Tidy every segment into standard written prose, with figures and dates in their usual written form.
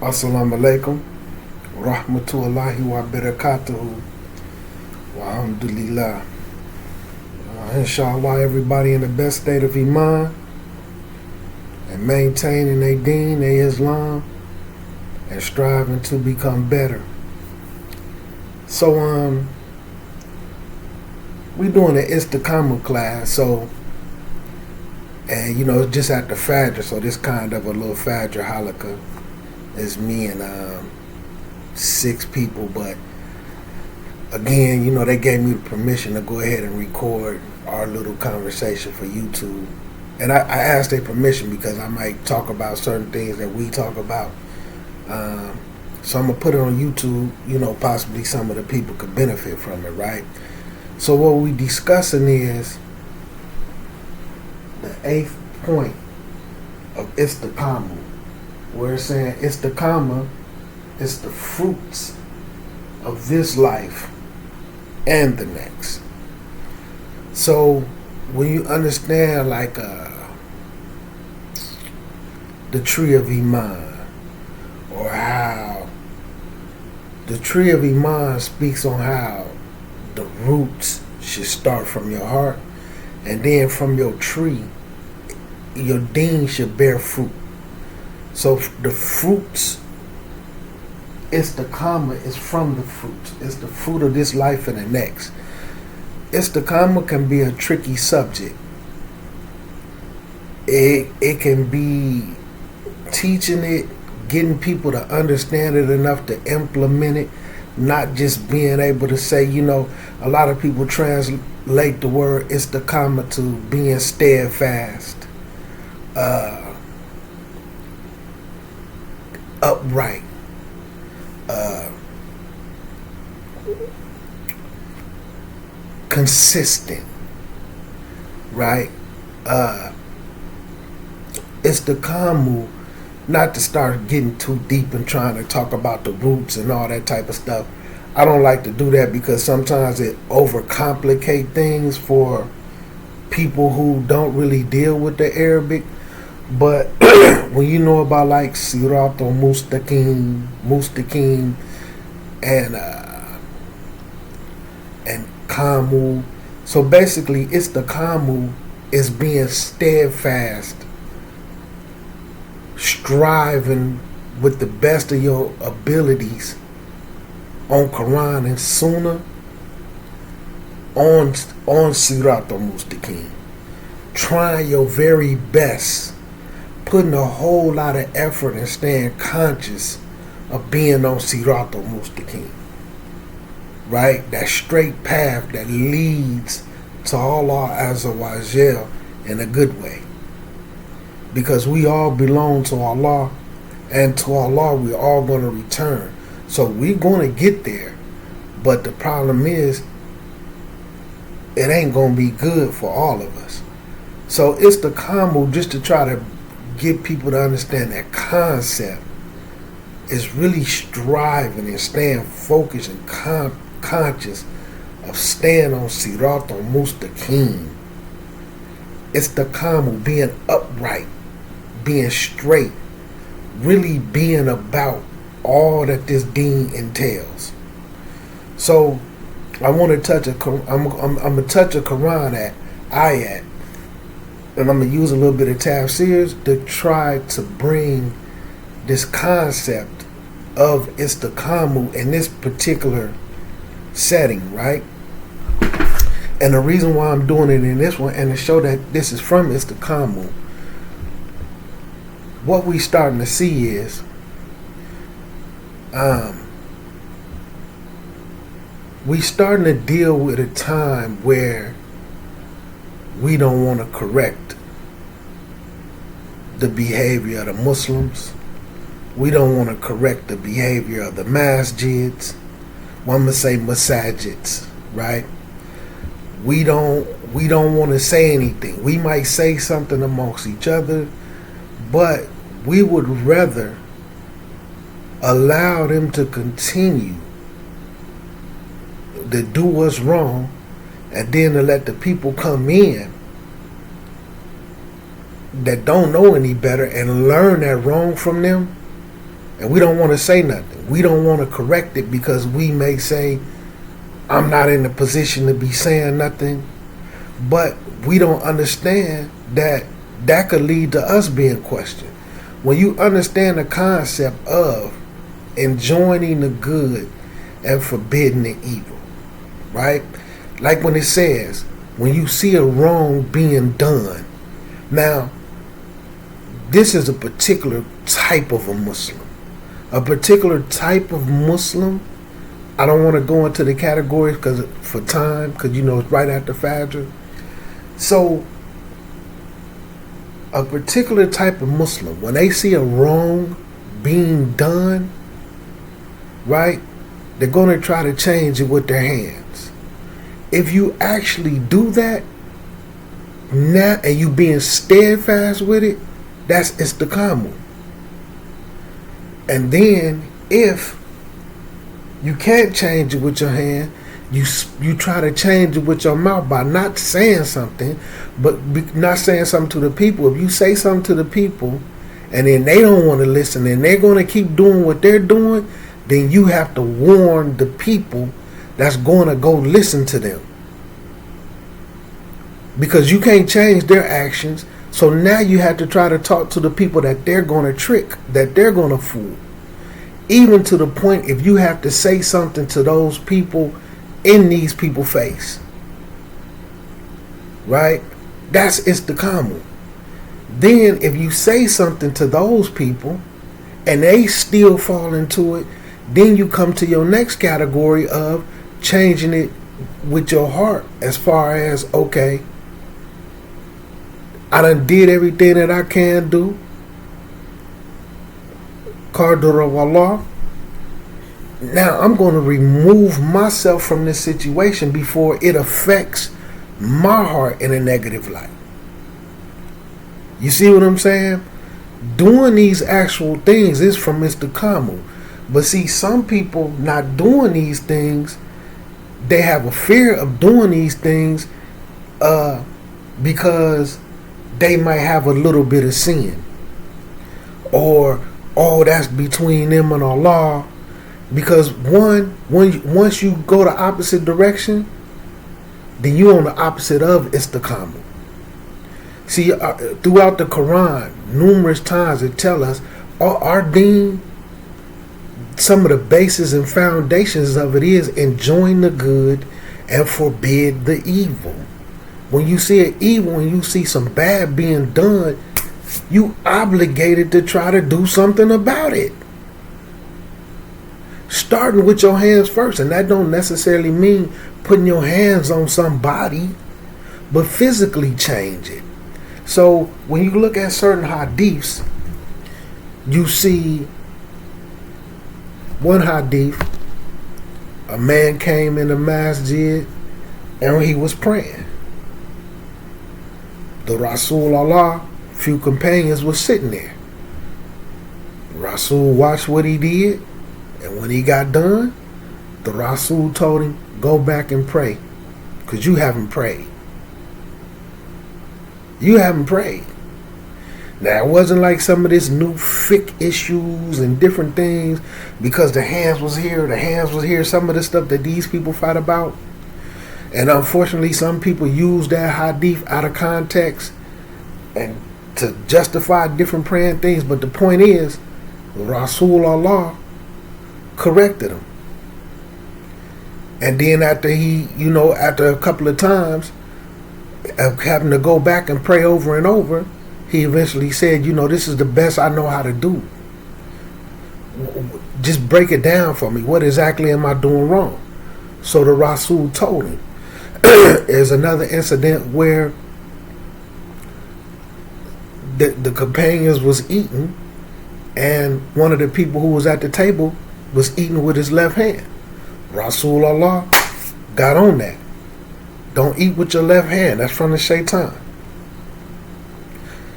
Assalamu alaikum, rahmatullahi wa barakatuhu, wa alhamdulillah. Inshallah, everybody in the best state of Iman and maintaining their Deen, their Islam, and striving to become better. So, we doing an Istiqamah class, and it's just at the Fajr, so this kind of a little Fajr halakha. It's me and 6 people, but again, they gave me the permission to go ahead and record our little conversation for YouTube. And I asked their permission because I might talk about certain things that we talk about. So I'm going to put it on YouTube, possibly some of the people could benefit from it, right? So what we discussing is the 8th point of Istiqamah, where it's saying Istiqamah is the fruits of this life and the next. So when you understand the tree of Iman, or how the tree of Iman speaks on how the roots should start from your heart, and then from your tree your Deen should bear fruit. So the fruits, Istiqamah is from the fruits. It's the fruit of this life and the next. Istiqamah can be a tricky subject. It can be teaching it, getting people to understand it enough to implement it, not just being able to say, a lot of people translate the word Istiqamah to being steadfast, upright, consistent, right? Istiqamah, not to start getting too deep and trying to talk about the roots and all that type of stuff. I don't like to do that because sometimes it overcomplicate things for people who don't really deal with the Arabic. But when you know about like Sirat or Mustaqim, and Kamu, so basically Istiqamah is being steadfast, striving with the best of your abilities on Quran and Sunnah, on Sirat or Mustaqim, trying your very best, putting a whole lot of effort and staying conscious of being on Sirat or Mustaqim, right? That straight path that leads to Allah Azza wa Jal in a good way. Because we all belong to Allah, and to Allah we're all going to return. So we're going to get there. But the problem is, it ain't going to be good for all of us. So it's the Istiqamah, just to try to get people to understand that concept, is really striving and staying focused and conscious of staying on Sirat or Mustaqim. It's the Istiqamah, being upright, being straight, really being about all that this Deen entails. So I want to touch I'm gonna touch a Quran ayat, and I'm gonna use a little bit of tafsirs to try to bring this concept of Istiqamah in this particular setting, right? And the reason why I'm doing it in this one, and to show that this is from Istiqamah, what we starting to see is we starting to deal with a time where we don't want to correct the behavior of the Muslims. We don't want to correct the behavior of the masjids. Well, I'm gonna say masajids, right? We don't want to say anything. We might say something amongst each other, but we would rather allow them to continue to do what's wrong, and then to let the people come in that don't know any better and learn that wrong from them, And we don't want to say nothing. We don't want to correct it because we may say, I'm not in a position to be saying nothing. But we don't understand that that could lead to us being questioned. When you understand the concept of enjoining the good and forbidding the evil, right? Like when it says, when you see a wrong being done. Now, this is a particular type of a Muslim. A particular type of Muslim. I don't want to go into the categories for time, because it's right after Fajr. So, a particular type of Muslim, when they see a wrong being done, right, they're going to try to change it with their hands. If you actually do that, now, and you being steadfast with it, that's Istiqamah. And then, if you can't change it with your hand, you try to change it with your mouth by not saying something, but not saying something to the people. If you say something to the people, and then they don't want to listen, and they're going to keep doing what they're doing, then you have to warn the people that's going to go listen to them. Because you can't change their actions, so now you have to try to talk to the people that they're going to trick, that they're going to fool. Even to the point, if you have to say something to those people in these people's face, right? That's Istiqamah. Then if you say something to those people and they still fall into it, then you come to your next category of changing it with your heart, as far as, okay, I done did everything that I can do. Qadr of Allah. Now I'm going to remove myself from this situation before it affects my heart in a negative light. You see what I'm saying? Doing these actual things is from Istiqamah. But see, some people not doing these things, they have a fear of doing these things because they might have a little bit of sin. Or, oh, that's between them and Allah. Because once you go the opposite direction, then you're on the opposite of Istiqamah. See, throughout the Quran, numerous times it tells us, our Deen, some of the bases and foundations of it is enjoin the good and forbid the evil. When you see an evil, when you see some bad being done, you obligated to try to do something about it. Starting with your hands first, and that don't necessarily mean putting your hands on somebody, but physically change it. So when you look at certain hadiths, you see one hadith, a man came in the masjid and he was praying. The Rasul Allah, few companions was sitting there. Rasul watched what he did, and when he got done, the Rasul told him, go back and pray, because you haven't prayed. You haven't prayed. Now, it wasn't like some of this new fiqh issues and different things, because the hands was here, some of the stuff that these people fight about. And unfortunately, some people use that hadith out of context and to justify different praying things. But the point is, Rasul Allah corrected him. And then after after a couple of times of having to go back and pray over and over, he eventually said, this is the best I know how to do. Just break it down for me. What exactly am I doing wrong? So the Rasul told him. There's another incident where the companions was eating, and one of the people who was at the table was eating with his left hand. Rasul Allah got on that. Don't eat with your left hand. That's from the shaitan.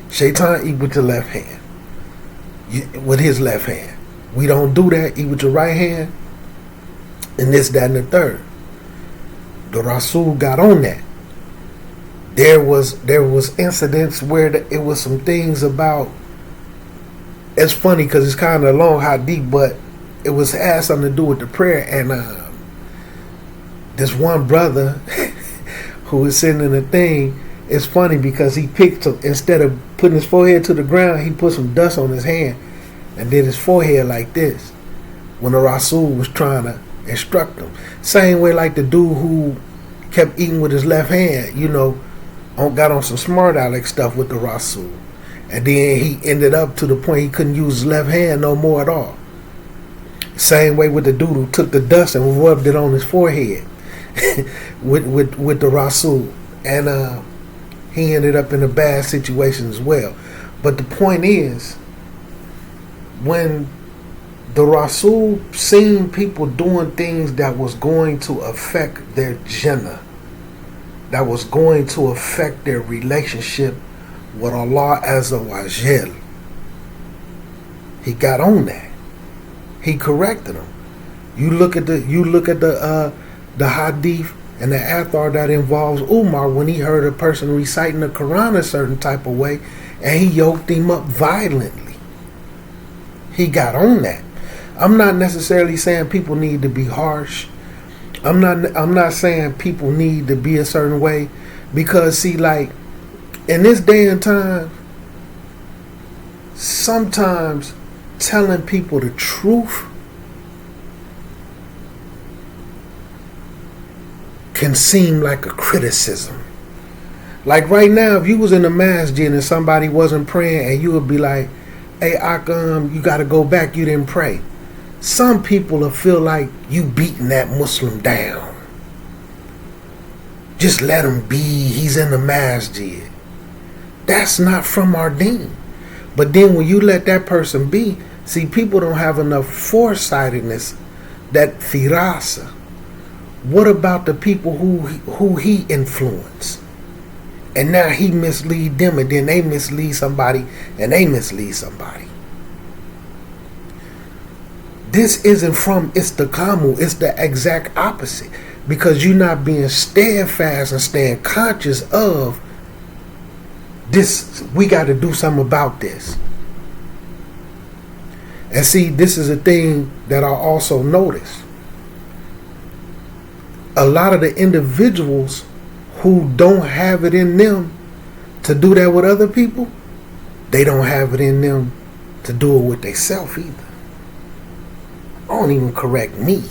Shaitan eat with your left hand. With his left hand. We don't do that. Eat with your right hand. And this, that, and the third. The Rasul got on that. There was incidents where it was some things about it's funny because it's kind of a long hadith, but it had something to do with the prayer. And this one brother who was sitting in the thing, it's funny because he picked some, instead of putting his forehead to the ground, he put some dust on his hand and did his forehead like this when the Rasul was trying to instruct him. Same way like the dude who kept eating with his left hand, got on some smart aleck stuff with the Rasul. And then he ended up to the point he couldn't use his left hand no more at all. Same way with the dude who took the dust and rubbed it on his forehead with the Rasul. And he ended up in a bad situation as well. But the point is, when the Rasul seen people doing things that was going to affect their Jannah, that was going to affect their relationship with Allah Azza wa Jal, he got on that. He corrected them. You look at the hadith and the athar that involves Umar when he heard a person reciting the Quran a certain type of way, and he yoked him up violently. He got on that. I'm not necessarily saying people need to be harsh. I'm not saying people need to be a certain way, because see, like in this day and time, sometimes telling people the truth can seem like a criticism. Like right now, if you was in the masjid and somebody wasn't praying, and you would be like, "Hey, Akam, you got to go back. You didn't pray." Some people will feel like you beating that Muslim down. Just let him be. He's in the masjid. That's not from our Deen. But then when you let that person be, see, people don't have enough foresightedness, that firasa. What about the people who he influenced? And now he mislead them, and then they mislead somebody, and they mislead somebody. This isn't from Istiqamah. It's the exact opposite. Because you're not being steadfast and staying conscious of this. We got to do something about this. And see, this is a thing that I also noticed. A lot of the individuals who don't have it in them to do that with other people, they don't have it in them to do it with themselves either. Don't even correct me.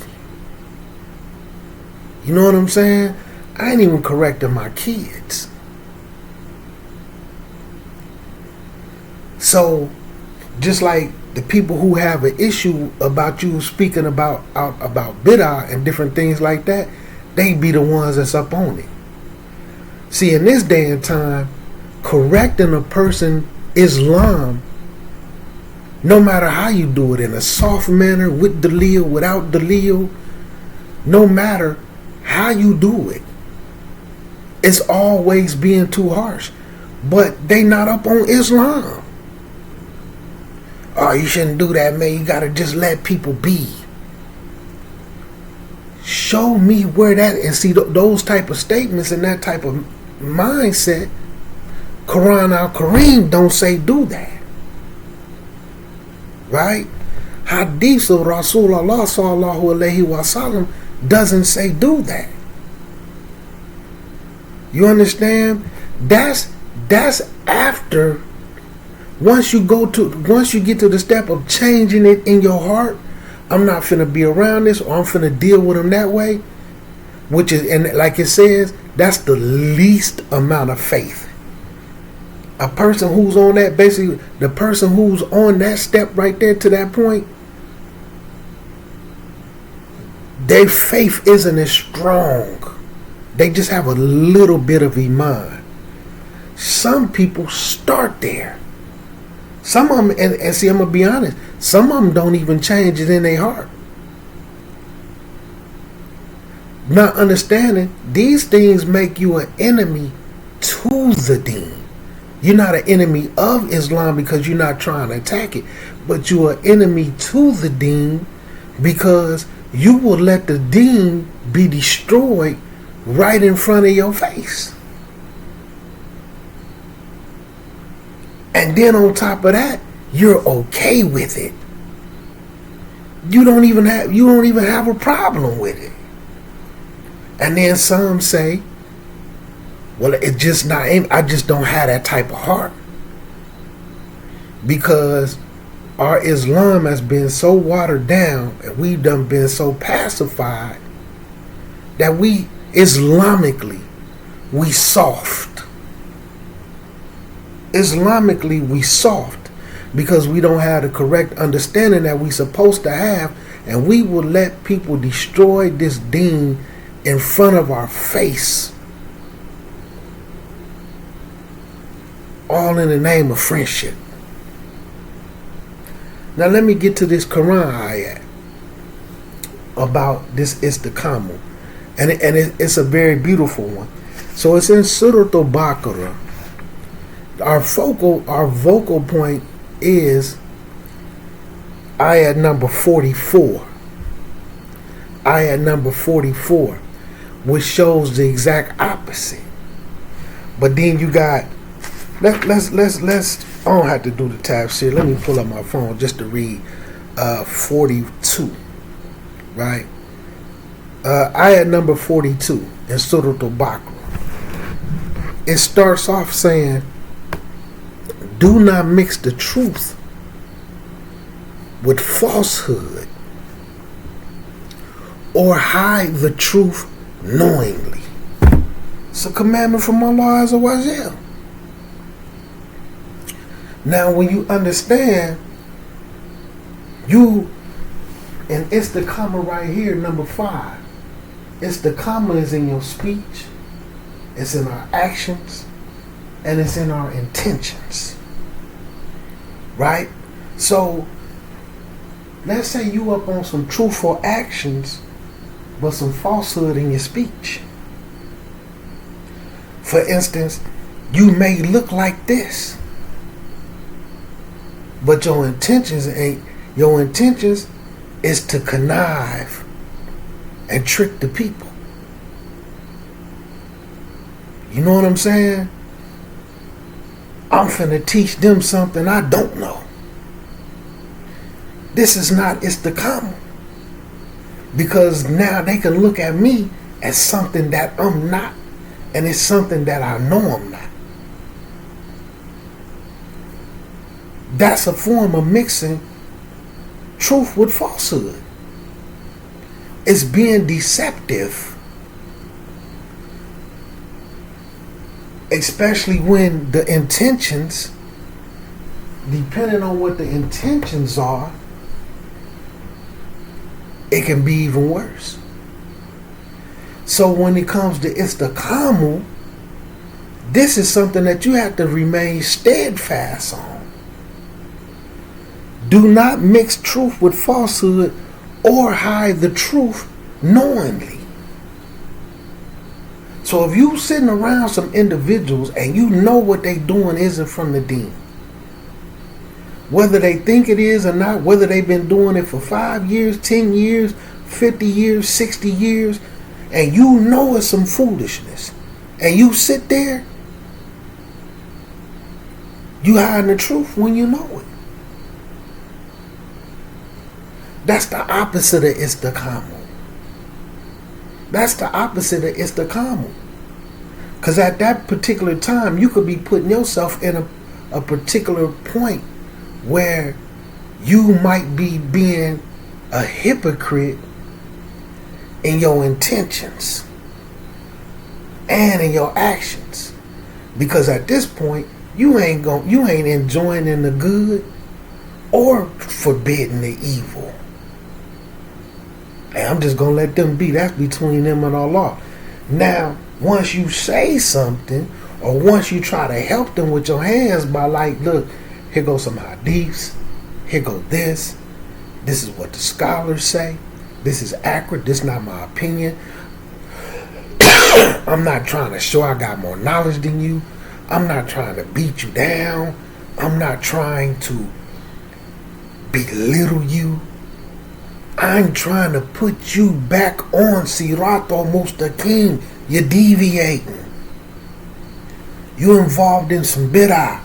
You know what I'm saying? I ain't even correcting my kids. So, just like the people who have an issue about you speaking about bid'ah and different things like that, they be the ones that's up on it. See, in this day and time, correcting a person Islam, no matter how you do it, in a soft manner, with dalil, without dalil, no matter how you do it, it's always being too harsh. But they not up on Islam. Oh, you shouldn't do that, man. You gotta just let people be. Show me where that, and see those type of statements and that type of mindset, Quran al-Kareem don't say do that. Right? Hadith of Rasulullah sallallahu alaihi wasallam doesn't say do that. You understand? That's after, once you get to the step of changing it in your heart, I'm not finna be around this, or I'm finna deal with them that way, which is, and like it says, that's the least amount of faith. A person who's on that, basically, the person who's on that step right there to that point, their faith isn't as strong. They just have a little bit of iman. Some people start there. Some of them, and see, I'm going to be honest, some of them don't even change it in their heart. Not understanding, these things make you an enemy to the Deen. You're not an enemy of Islam because you're not trying to attack it, but you're an enemy to the Deen because you will let the Deen be destroyed right in front of your face. And then on top of that, you're okay with it. You don't even have a problem with it. And then some say, well, it's just not, I just don't have that type of heart. Because our Islam has been so watered down and we've done been so pacified that we, Islamically, we soft. Islamically, we soft because we don't have the correct understanding that we supposed to have, and we will let people destroy this deen in front of our face, all in the name of friendship. Now let me get to this Quran ayat about this Istiqamah, and it's a very beautiful one. So it's in Surah Al-Baqarah. Our vocal point is ayat number 44. Ayat number 44, which shows the exact opposite. But then you got let's I don't have to do the tafsir. Let me pull up my phone just to read 42. Right? Ayat number 42 in Surah Al-Baqarah. It starts off saying, do not mix the truth with falsehood or hide the truth knowingly. It's a commandment from Allah Azza wa Jal. Now when you understand, you in Istiqamah right here, number 5. Istiqamah is in your speech, it's in our actions, and it's in our intentions. Right? So let's say you up on some truthful actions but some falsehood in your speech. For instance, you may look like this, but your intentions is to connive and trick the people. You know what I'm saying? I'm finna teach them something I don't know. This is not Istiqamah. Because now they can look at me as something that I'm not, and it's something that I know I'm not. That's a form of mixing truth with falsehood. It's being deceptive. Especially when the intentions, depending on what the intentions are, it can be even worse. So when it comes to Istiqamah, this is something that you have to remain steadfast on. Do not mix truth with falsehood or hide the truth knowingly. So if you sitting around some individuals and you know what they doing isn't from the Deen, whether they think it is or not, whether they've been doing it for 5 years, 10 years, 50 years, 60 years, and you know it's some foolishness, and you sit there, you hiding the truth when you know it. That's the opposite of Istiqamah. That's the opposite of Istiqamah. Because at that particular time, you could be putting yourself in a particular point where you might be being a hypocrite in your intentions and in your actions. Because at this point, you ain't enjoying in the good or forbidding the evil. And I'm just gonna let them be. That's between them and Allah. Now, once you say something, or once you try to help them with your hands by like, look, here goes some hadiths, here goes this is what the scholars say, this is accurate, this is not my opinion. I'm not trying to show I got more knowledge than you. I'm not trying to beat you down. I'm not trying to belittle you. I'm trying to put you back on Sirat al-Mustaqim. You're deviating. You're involved in some bid'ah.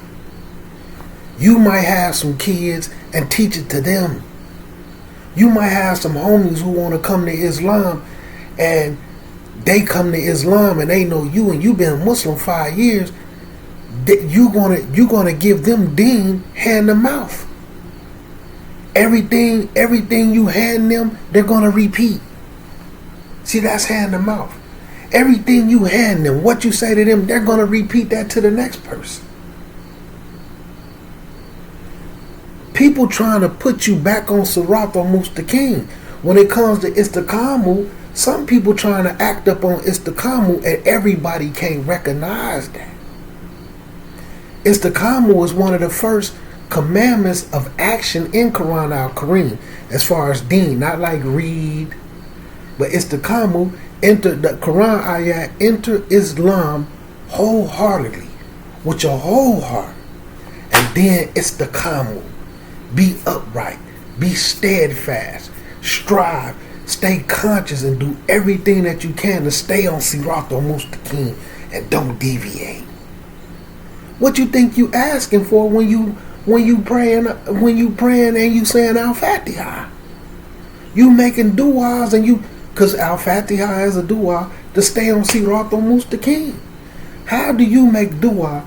You might have some kids and teach it to them. You might have some homies who want to come to Islam, and they come to Islam and they know you, and you've been Muslim 5 years. You're gonna give them Deen hand to mouth. Everything you hand them, they're gonna repeat. See, that's hand to mouth. Everything you hand them, what you say to them, they're gonna repeat that to the next person. People trying to put you back on Sirat al-Mustaqim. When it comes to Istiqamah, some people trying to act up on Istiqamah, and everybody can't recognize that. Istiqamah was one of the first commandments of action in Quran al-Kareem, as far as Deen, not like read, but Istiqamah, enter the Quran ayat, enter Islam wholeheartedly, with your whole heart, and then Istiqamah, be upright, be steadfast, strive, stay conscious, and do everything that you can to stay on Sirat al-Mustaqim and don't deviate. What you think you asking for when you praying and you saying Al-Fatiha? You making du'as, and because Al-Fatiha is a du'a to stay on Sirat al-Mustaqim. How do you make du'a?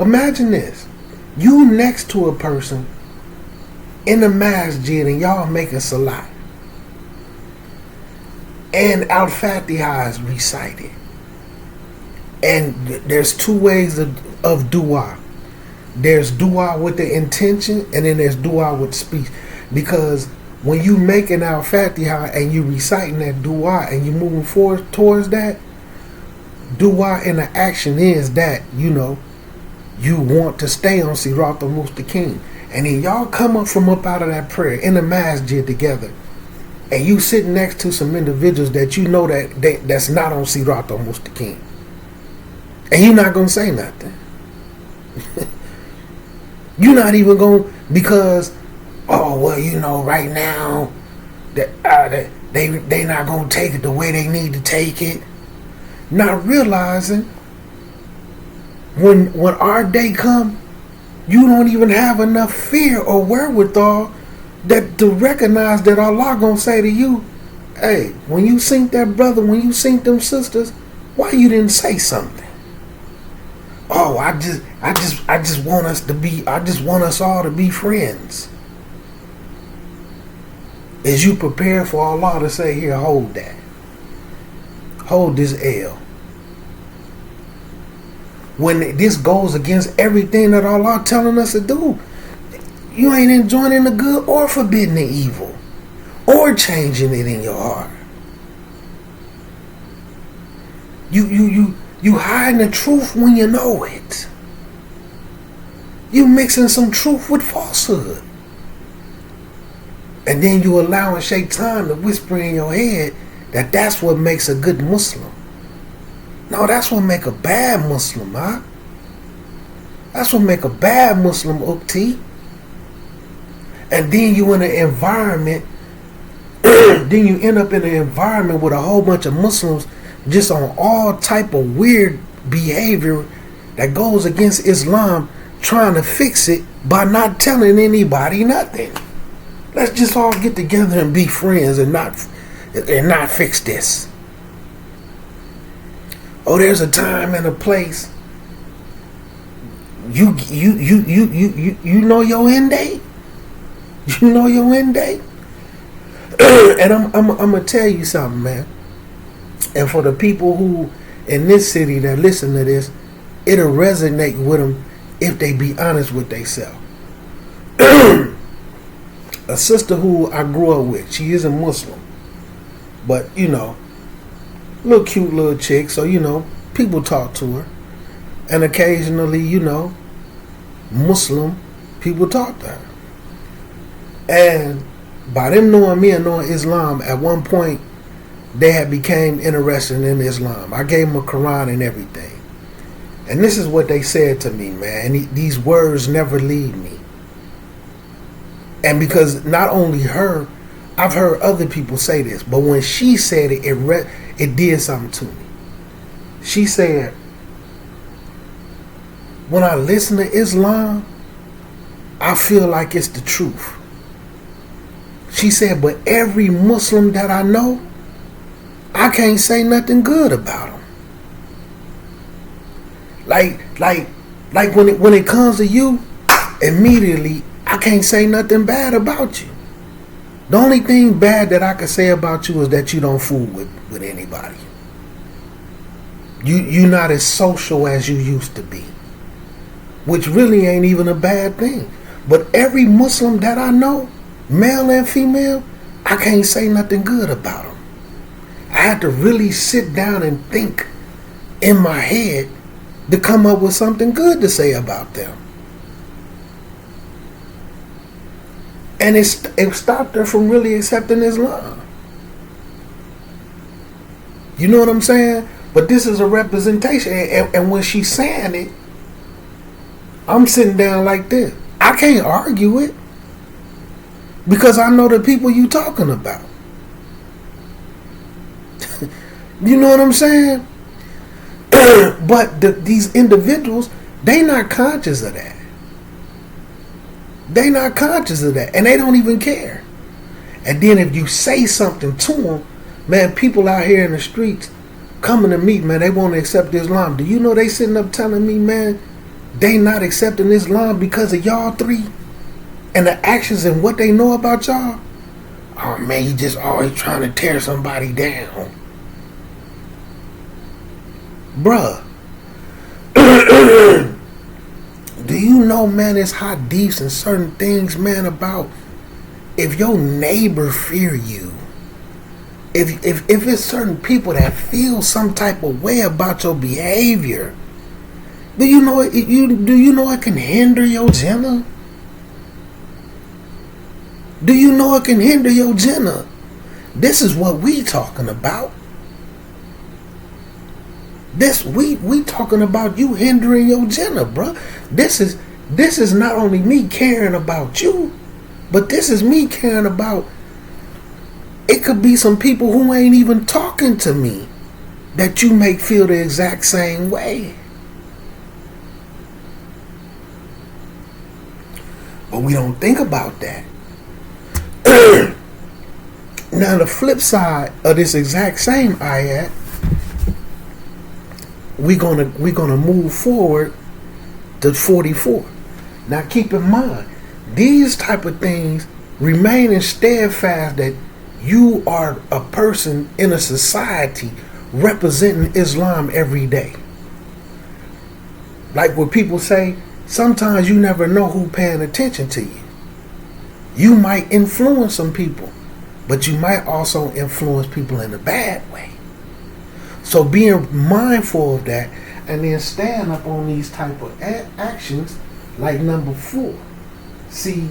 Imagine this. You next to a person in the masjid and y'all making salat, and Al-Fatiha is recited. And there's two ways of dua. There's dua with the intention, and then there's dua with speech. Because when you making Al-Fatiha and you reciting that dua and you moving forward towards that, dua in the action is that, you want to stay on Sirat al-Mustaqim. And then y'all come up from up out of that prayer in the masjid together, and you sitting next to some individuals that you know that's not on Sirat al-Mustaqim. And you're not going to say nothing. You're not even going to, because, right now, they not going to take it the way they need to take it. Not realizing when our day come, you don't even have enough fear or wherewithal to recognize that Allah going to say to you, hey, when you sink that brother, when you sink them sisters, why you didn't say something? Oh, I just want us all to be friends. Is you prepared for Allah to say, here, hold that. Hold this L. When this goes against everything that Allah telling us to do, you ain't enjoying the good or forbidding the evil or changing it in your heart. You hiding the truth when you know it. You mixing some truth with falsehood. And then you allowing Shaitan to whisper in your head that that's what makes a good Muslim. No, that's what make a bad Muslim, huh? That's what make a bad Muslim, Ukti. And then you in an environment, then you end up in an environment with a whole bunch of Muslims just on all type of weird behavior that goes against Islam, trying to fix it by not telling anybody nothing. Let's just all get together and be friends and not fix this. Oh, there's a time and a place. You know your end date. You know your end date. And I'm gonna tell you something, man. And for the people who in this city that listen to this, it'll resonate with them if they be honest with themselves. A sister who I grew up with, she isn't Muslim, but little cute little chick, so people talk to her, and occasionally Muslim people talk to her. And by them knowing me and knowing Islam, at one point they had became interested in Islam. I gave them a Quran and everything, and this is what they said to me, man. And these words never leave me. And because not only her, I've heard other people say this, but when she said it, it did something to me. She said, when I listen to Islam, I feel like it's the truth. She said, but every Muslim that I know, I can't say nothing good about them. Like when it comes to you, immediately I can't say nothing bad about you. The only thing bad that I can say about you is that you don't fool with anybody. You're not as social as you used to be, which really ain't even a bad thing. But every Muslim that I know, male and female, I can't say nothing good about them. I had to really sit down and think in my head to come up with something good to say about them. And it stopped her from really accepting Islam. You know what I'm saying? But this is a representation. And when she's saying it, I'm sitting down like this. I can't argue it. Because I know the people you talking about. You know what I'm saying? But these individuals, they not conscious of that. They not conscious of that. And they don't even care. And then if you say something to them, man, people out here in the streets coming to me, man, they want to accept Islam. Do you know they sitting up telling me, man, they not accepting Islam because of y'all three? And the actions and what they know about y'all? Oh, man, you just always trying to tear somebody down. Bruh. Do you know, man, it's hadiths and certain things, man, about if your neighbor fear you, if it's certain people that feel some type of way about your behavior, do you know it can hinder your Jannah? Do you know it can hinder your Jannah? This is what we talking about. We talking about you hindering your Jannah, bro. This is not only me caring about you, but this is me caring about. It could be some people who ain't even talking to me that you make feel the exact same way. But we don't think about that. Now the flip side of this exact same ayat, we're gonna move forward to 44. Now keep in mind, these type of things remaining steadfast that you are a person in a society representing Islam every day. Like what people say, sometimes you never know who's paying attention to you. You might influence some people, but you might also influence people in a bad way. So being mindful of that and then stand up on these type of actions, like number 4. See,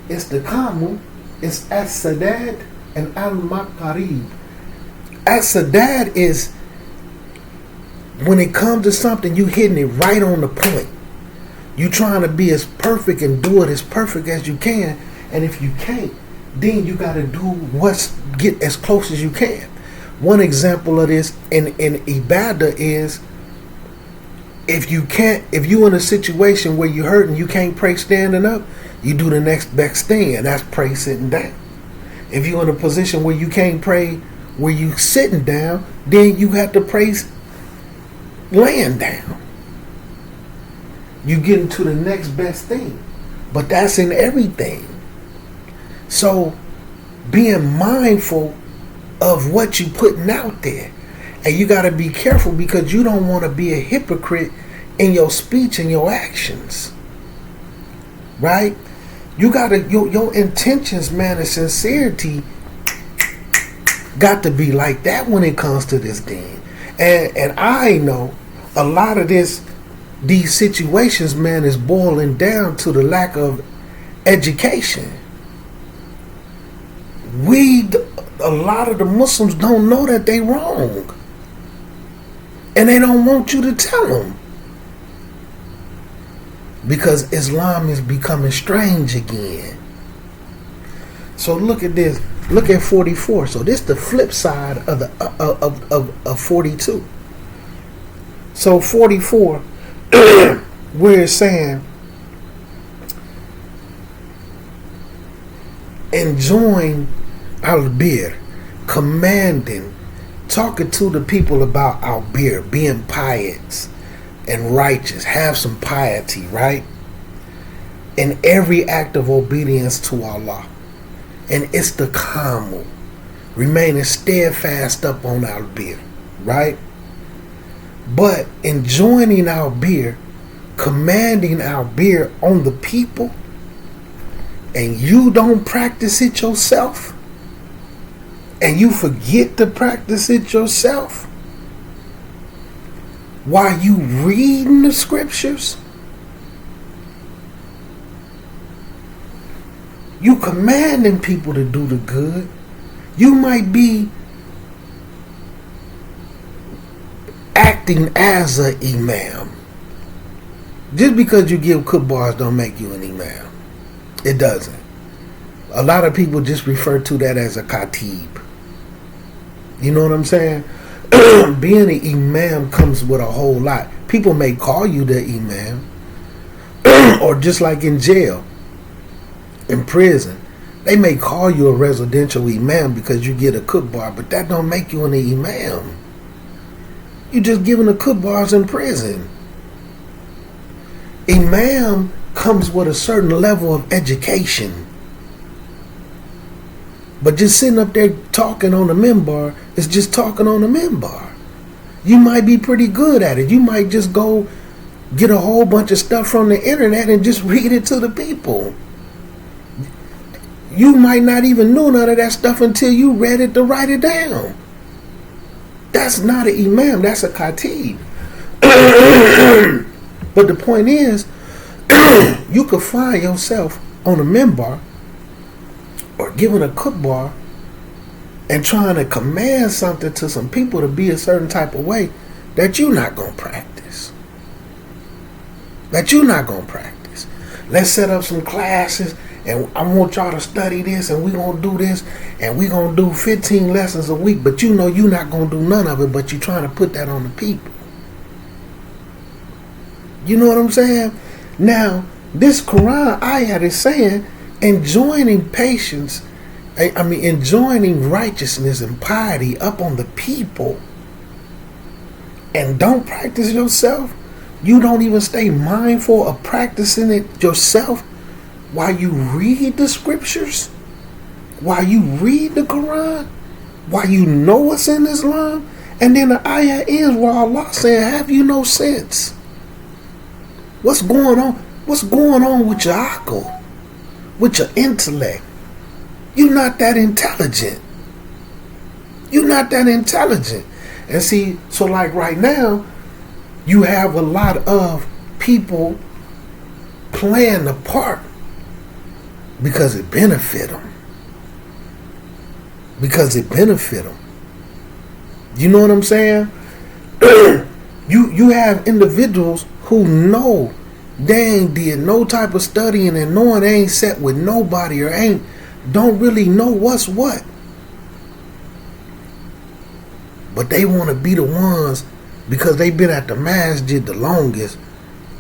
Istiqamah is as-sadad and al-maqarib. As-sadad is when it comes to something, you hitting it right on the point. You trying to be as perfect and do it as perfect as you can. And if you can't, then you got to get as close as you can. One example of this in ibadah is if you in a situation where you hurt and you can't pray standing up, you do the next best thing, and that's pray sitting down. If you're in a position where you can't pray where you sitting down, then you have to pray laying down. You get into the next best thing. But that's in everything. So being mindful of what you putting out there. And you got to be careful because you don't want to be a hypocrite in your speech and your actions. Right? You got to, your intentions, man, and sincerity got to be like that when it comes to this thing. And I know a lot of these situations, man, is boiling down to the lack of education. A lot of the Muslims don't know that they wrong. And they don't want you to tell them. Because Islam is becoming strange again. So look at this. Look at 44. So this is the flip side of 42. So 44, where it's saying, enjoying al-bir, commanding, talking to the people about al-bir, being pious and righteous, have some piety, right? In every act of obedience to Allah. And istiqamah, remaining steadfast up on al-bir, right? But enjoining al-bir, commanding al-bir on the people, and you don't practice it yourself, and you forget to practice it yourself while you reading the scriptures, you commanding people to do the good. You might be acting as an imam. Just because you give khutbahs don't make you an imam. It doesn't. A lot of people just refer to that as a khatib. You know what I'm saying? Being an imam comes with a whole lot. People may call you the imam, or just like in jail, in prison, they may call you a residential imam because you get a khutbah, but that don't make you an imam. You just giving a khutbahs in prison. Imam comes with a certain level of education. But just sitting up there talking on the minbar is just talking on the minbar. You might be pretty good at it. You might just go get a whole bunch of stuff from the internet and just read it to the people. You might not even know none of that stuff until you read it to write it down. That's not an imam, that's a khatib. But the point is, you could find yourself on a minbar or giving a khutbah and trying to command something to some people to be a certain type of way that you're not going to practice. Let's set up some classes and I want y'all to study this and we're going to do this and we're going to do 15 lessons a week, but you know you're not going to do none of it, but you're trying to put that on the people. You know what I'm saying? Now, this Quran ayat is saying enjoining patience, enjoining righteousness and piety up on the people, and don't practice yourself. You don't even stay mindful of practicing it yourself while you read the scriptures, while you read the Quran, while you know what's in Islam. And then the ayah ends where Allah saying, have you no sense? What's going on? What's going on with your aql, with your intellect? You're not that intelligent. And see, so like right now, you have a lot of people playing the part because it benefit them. You know what I'm saying? You have individuals who know they ain't did no type of studying and knowing they ain't set with nobody or don't really know what's what. But they want to be the ones because they've been at the masjid the longest.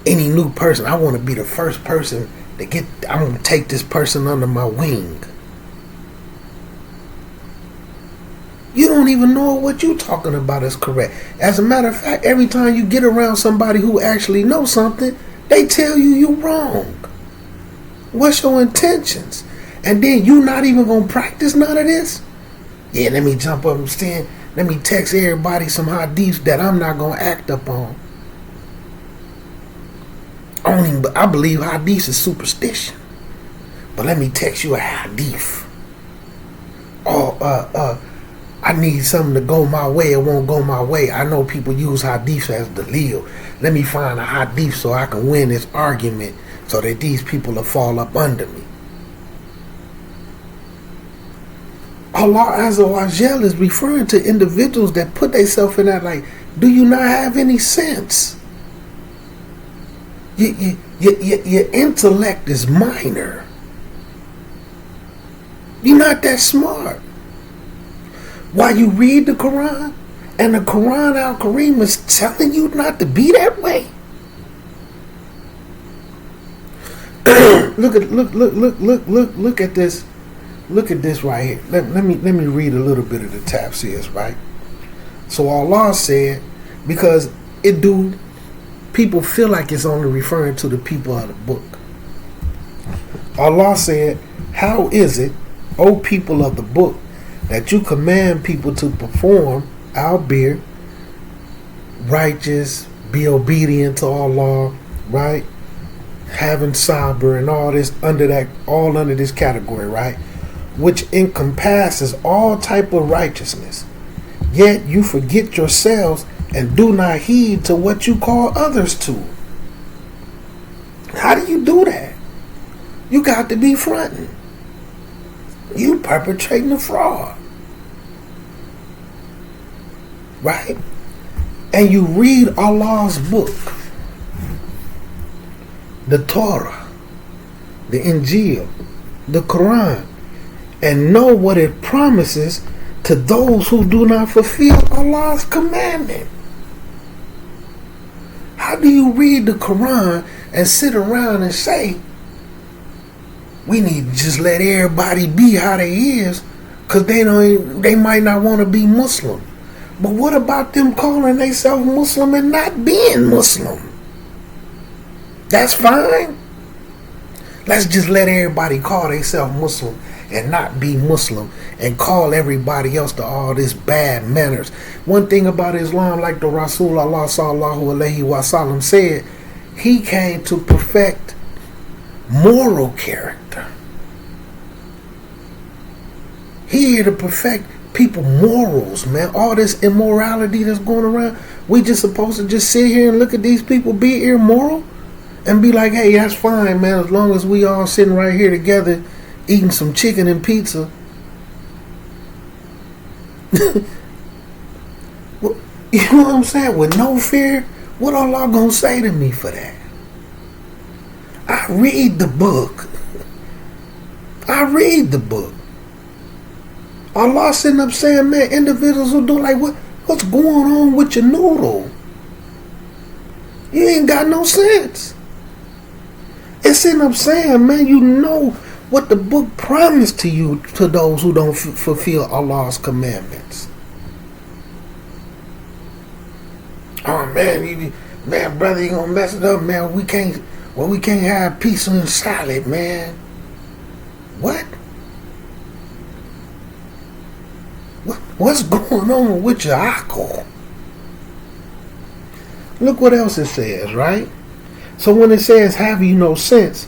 Any new person, I want to be the first person to I want to take this person under my wing. You don't even know what you're talking about is correct. As a matter of fact, every time you get around somebody who actually knows something, they tell you wrong. What's your intentions? And then you not even going to practice none of this? Yeah, let me jump up and stand. Let me text everybody some hadiths that I'm not going to act up on. I believe hadith is superstition. But let me text you a hadith. I need something to go my way. It won't go my way. I know people use hadith as dalil. Let me find a hadith so I can win this argument so that these people will fall up under me. Allah Azza wa Jal is referring to individuals that put themselves in that like, do you not have any sense? Your intellect is minor. You're not that smart. While you read the Quran, and the Quran al-Kareem is telling you not to be that way. Look at this. Look at this right here. Let me read a little bit of the tafsirs, right? So Allah said, because people feel like it's only referring to the people of the book. Allah said, how is it, O people of the book, that you command people to perform albeit righteous, be obedient to Allah, right? Having sabr and all this all under this category, right? Which encompasses all type of righteousness. Yet you forget yourselves and do not heed to what you call others to. How do you do that? You got to be fronting. You perpetrating a fraud. Right? And you read Allah's book, the Torah, the Injil, the Quran, and know what it promises to those who do not fulfill Allah's commandment. How do you read the Quran and sit around and say, we need to just let everybody be how they is, because they might not want to be Muslim. But what about them calling themselves Muslim and not being Muslim? That's fine. Let's just let everybody call themselves Muslim and not be Muslim and call everybody else to all this bad manners. One thing about Islam, like the Rasulullah sallallahu alaihi wasallam said, he came to perfect moral character. He here to perfect people morals, man. All this immorality that's going around, we just supposed to just sit here and look at these people be immoral and be like, hey, that's fine, man, as long as we all sitting right here together eating some chicken and pizza. Well, you know what I'm saying? With no fear, what Allah gonna say to me for that? I read the book. I read the book. Allah sitting up saying, man, individuals who do like, what's going on with your noodle? You ain't got no sense. It's sitting up saying, man, you know what the book promised to you, to those who don't fulfill Allah's commandments. Oh man, man, brother, you gonna mess it up, man. We can't have pizza and salad, man. What? What's going on with your akal? Look what else it says, right? So when it says, have you no sense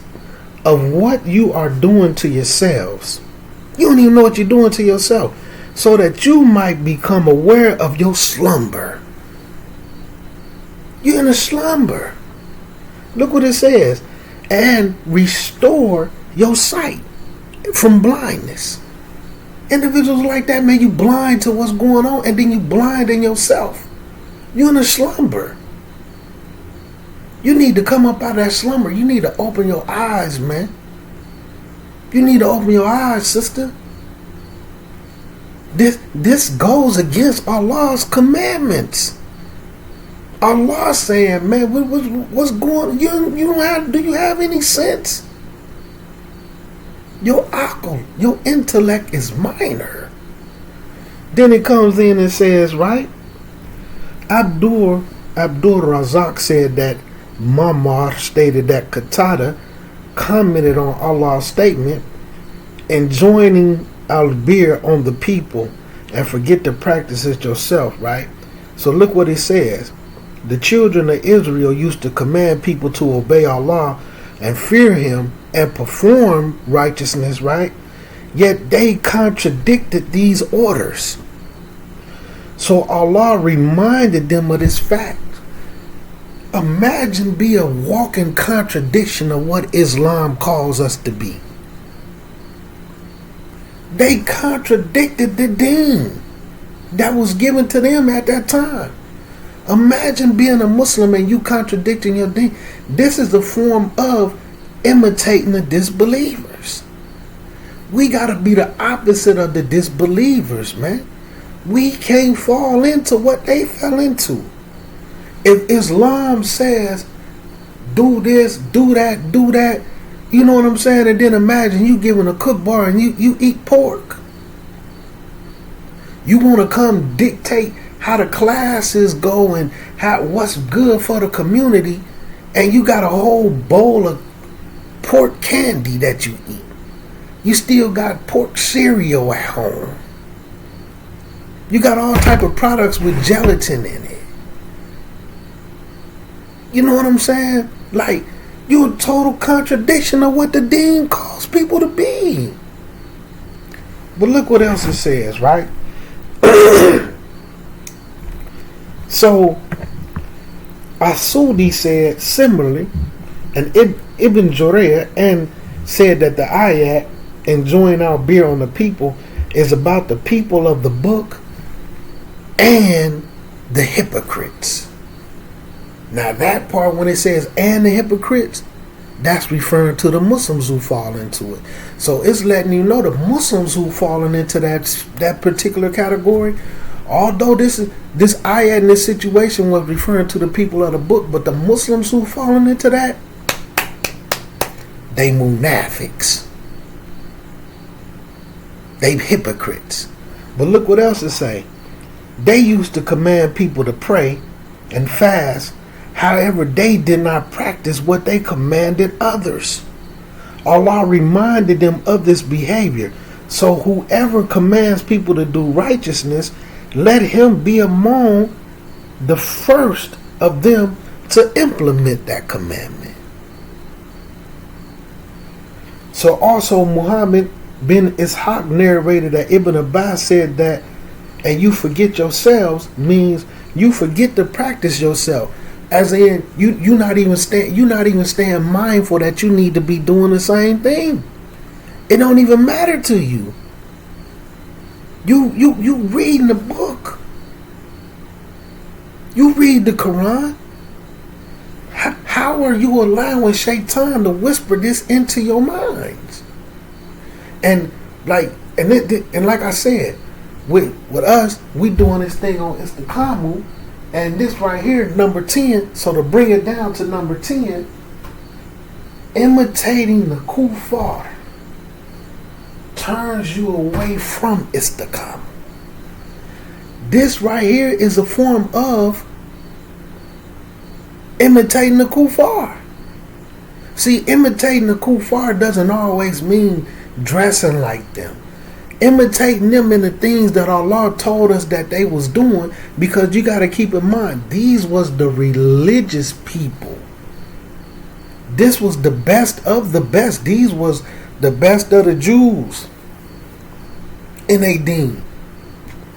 of what you are doing to yourselves? You don't even know what you're doing to yourself. So that you might become aware of your slumber. You're in a slumber. Look what it says. And restore your sight from blindness. Individuals like that, man, you blind to what's going on, and then you blind in yourself. You're in a slumber. You need to come up out of that slumber. You need to open your eyes, man. You need to open your eyes, sister. This goes against Allah's commandments. Allah saying, man, what's going on? Do you have any sense? Your akal, your intellect is minor. Then it comes in and says, right? Abdul Razak said that Mamar stated that Qatada commented on Allah's statement, enjoining al-bir on the people and forget to practice it yourself, right? So look what it says. The children of Israel used to command people to obey Allah and fear Him and perform righteousness, right? Yet they contradicted these orders. So Allah reminded them of this fact. Imagine being a walking contradiction of what Islam calls us to be. They contradicted the Deen that was given to them at that time. Imagine being a Muslim and you contradicting your Deen. This is a form of imitating the disbelievers. We got to be the opposite of the disbelievers, man. We can't fall into what they fell into. If Islam says do this, do that, You know what I'm saying? And then imagine you giving a cook bar and you eat pork. You want to come dictate how the classes go and what's good for the community, and you got a whole bowl of pork candy that you eat. You still got pork cereal at home. You got all type of products with gelatin in it. You know what I'm saying? Like, you're a total contradiction of what the Deen calls people to be. But look what else it says, right? So Asudi said similarly, and Ibn Jurayr and said that the ayat, enjoying our beer on the people, is about the people of the book and the hypocrites. Now that part, when it says and the hypocrites, that's referring to the Muslims who fall into it. So it's letting you know the Muslims who fallen into that particular category, although this ayat in this situation was referring to the people of the book, but the Muslims who fallen into that, they munafiqs. They hypocrites. But look what else it say. They used to command people to pray and fast. However, they did not practice what they commanded others. Allah reminded them of this behavior. So whoever commands people to do righteousness, let him be among the first of them to implement that commandment. So also Muhammad bin Ishaq narrated that Ibn Abbas said that, and you forget yourselves means you forget to practice yourself. As in, you're not even staying mindful that you need to be doing the same thing. It don't even matter to you. You reading the book. You read the Quran. How are you allowing Shaitan to whisper this into your minds? And like I said, with us, we doing this thing on Istiqamah. And this right here, number 10, so to bring it down to number 10, imitating the kuffar turns you away from Istiqamah. This right here is a form of imitating the kuffar. See, imitating the kuffar doesn't always mean dressing like them. Imitating them in the things that Allah told us that they was doing, because you got to keep in mind, these was the religious people. This was the best of the best. These was the best of the Jews in a Deen.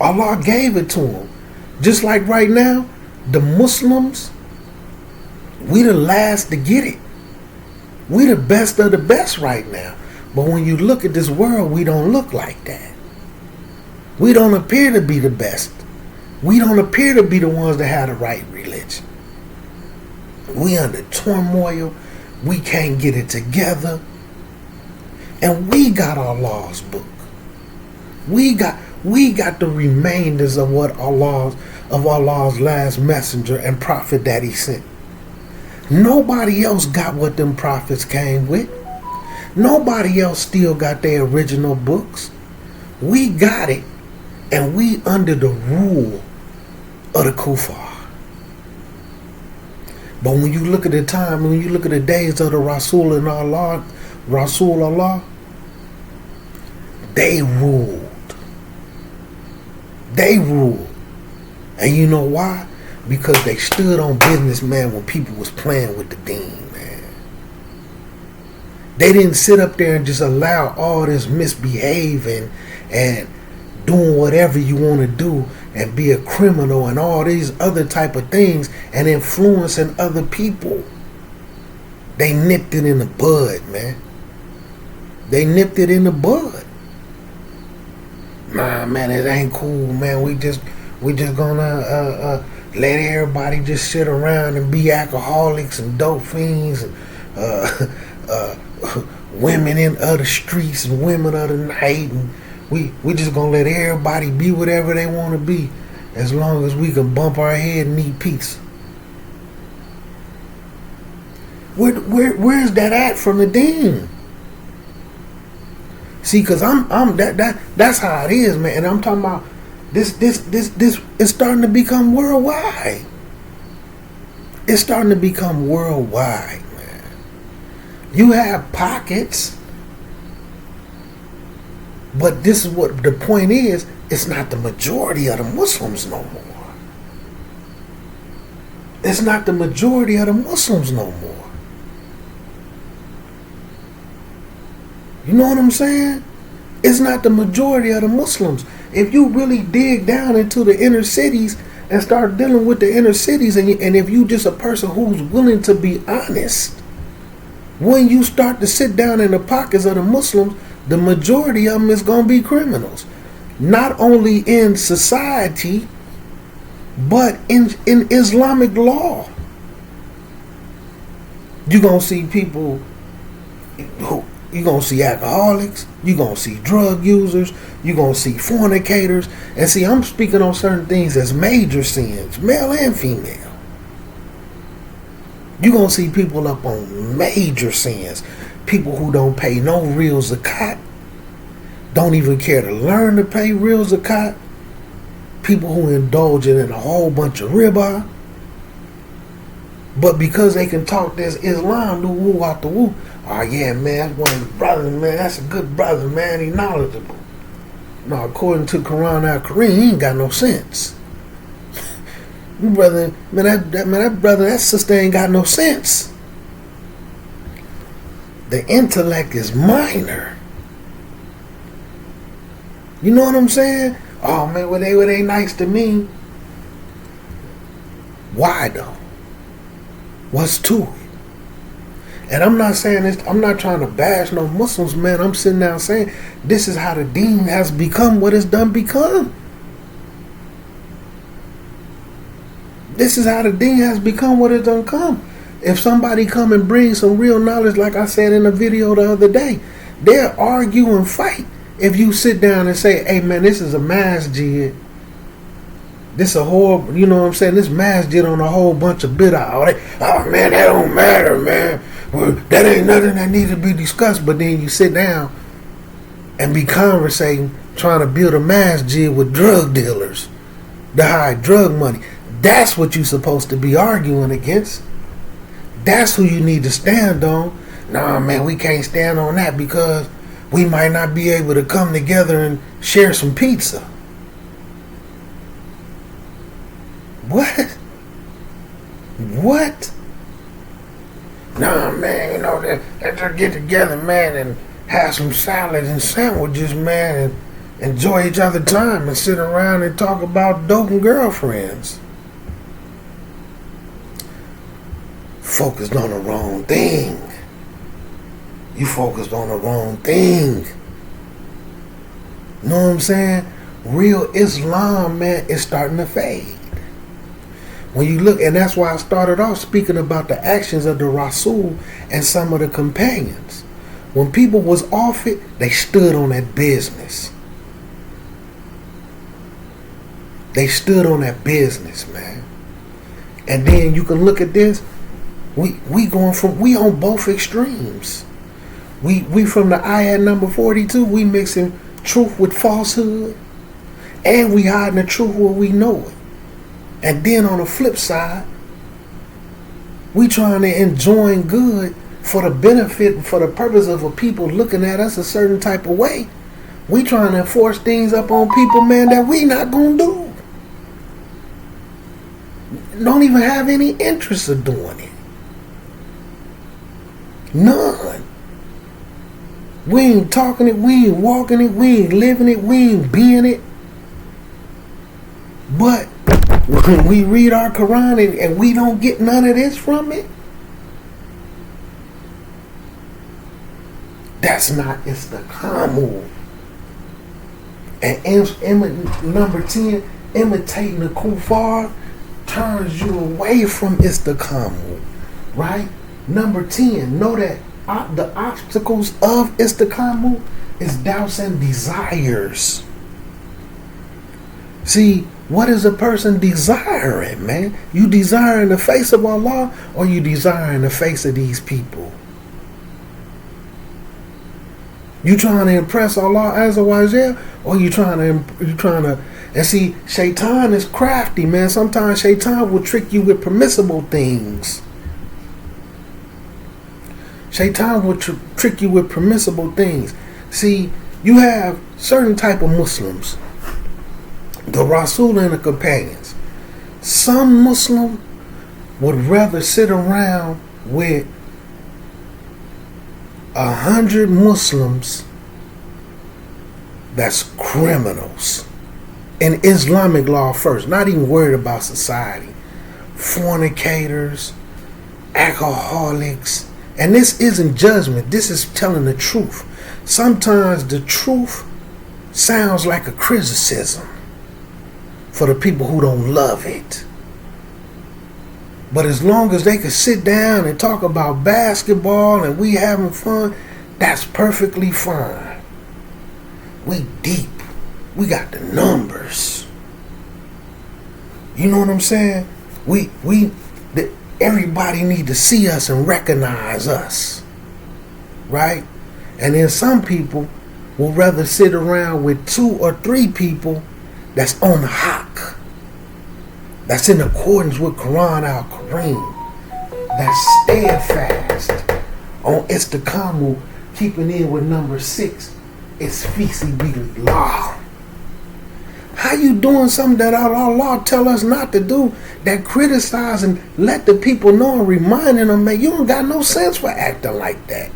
Allah gave it to them. Just like right now, the Muslims, we the last to get it. We the best of the best right now. But when you look at this world, we don't look like that. We don't appear to be the best. We don't appear to be the ones that have the right religion. We under turmoil. We can't get it together. And we got Allah's book. We got the remainders of Allah's last messenger and prophet that he sent. Nobody else got what them prophets came with. Nobody else still got their original books. We got it, and we under the rule of the kuffar. But when you look at the time, when you look at the days of the Rasul and Allah, they ruled. They ruled. And you know why? Because they stood on business, man, when people was playing with the Deen, man. They didn't sit up there and just allow all this misbehaving and doing whatever you want to do and be a criminal and all these other type of things and influencing other people. They nipped it in the bud, man. They nipped it in the bud. Nah, man, it ain't cool, man. We just gonna let everybody just sit around and be alcoholics and dope fiends and women in other streets and women of the night, and we just gonna let everybody be whatever they want to be, as long as we can bump our head and eat pizza. Where's that at from the Deen? See, cause that's how it is, man. And I'm talking about this is starting to become worldwide. It's starting to become worldwide, man. You have pockets, but this is what the point is. It's not the majority of the Muslims no more. It's not the majority of the Muslims no more. You know what I'm saying? It's not the majority of the Muslims. If you really dig down into the inner cities and start dealing with the inner cities, and if you just a person who's willing to be honest, when you start to sit down in the pockets of the Muslims, the majority of them is going to be criminals. Not only in society, but in Islamic law. You're going to see people who, you're going to see alcoholics, you're going to see drug users, you're going to see fornicators. And see, I'm speaking on certain things as major sins, male and female. You're going to see people up on major sins. People who don't pay no real zakat, don't even care to learn to pay real zakat. People who indulge in a whole bunch of riba. But because they can talk this Islam, do woo out the woo. Oh yeah, man, that's one of the brothers, man. That's a good brother, man. He knowledgeable. No, according to Quran al-Kareem, he ain't got no sense. Brother, that brother, that sister ain't got no sense. The intellect is minor. You know what I'm saying? Oh man, were they nice to me? Why though? What's to it? And I'm not saying this, I'm not trying to bash no Muslims, man. I'm sitting down saying this is how the Deen has become what it's done become. This is how the Deen has become what it's done come. If somebody come and bring some real knowledge, like I said in the video the other day, they'll argue and fight. If you sit down and say, hey man, this is a masjid. This a whole, you know what I'm saying? This masjid on a whole bunch of bid'ah. Oh man, that don't matter, man. Well, that ain't nothing that needs to be discussed. But then you sit down and be conversating, trying to build a masjid with drug dealers to hide drug money. That's what you're supposed to be arguing against. That's who you need to stand on. Nah, man, we can't stand on that because we might not be able to come together and share some pizza. What? What? Nah, man, you know, let's just get together, man, and have some salads and sandwiches, man, and enjoy each other's time and sit around and talk about dope and girlfriends. Focused on the wrong thing. You focused on the wrong thing. You know what I'm saying? Real Islam, man, is starting to fade. When you look, and that's why I started off speaking about the actions of the Rasul and some of the companions. When people was off it, they stood on that business. They stood on that business, man. And then you can look at this. We on both extremes. We from the ayat number 42, we mixing truth with falsehood, and we hiding the truth where we know it. And then on the flip side, we trying to enjoy good for the benefit, for the purpose of a people looking at us a certain type of way. We trying to force things up on people, man, that we not gonna do. Don't even have any interest of doing it. None. We ain't talking it, we ain't walking it, we ain't living it, we ain't being it. But when we read our Quran and we don't get none of this from it, that's not Istiqamah. And number 10, imitating the kuffar turns you away from Istiqamah, right? Number 10, know that the obstacles of Istiqamah is doubts and desires. See, What is a person desiring, man? You desiring the face of Allah, or you desiring the face of these people? You trying to impress Allah Azza wa Jal, or you trying to and see, Shaitan is crafty, man. Sometimes Shaitan will trick you with permissible things. Shaitan will trick you with permissible things. See, you have certain type of Muslims, the Rasul and the companions. Some Muslim would rather sit around with 100 Muslims that's criminals in Islamic law first, not even worried about society. Fornicators, alcoholics. And this isn't judgment, this is telling the truth. Sometimes the truth sounds like a criticism for the people who don't love it. But as long as they can sit down and talk about basketball and we having fun, that's perfectly fine. We deep. We got the numbers. You know what I'm saying? Everybody need to see us and recognize us. Right? And then some people will rather sit around with 2 or 3 people that's on the hawk, that's in accordance with Quran al-Kareem, that's steadfast on Istiqamah, keeping in with number 6. It's Fisi-Billah. How you doing something that Allah tell us not to do, that criticize and let the people know and reminding them, man, you don't got no sense for acting like that.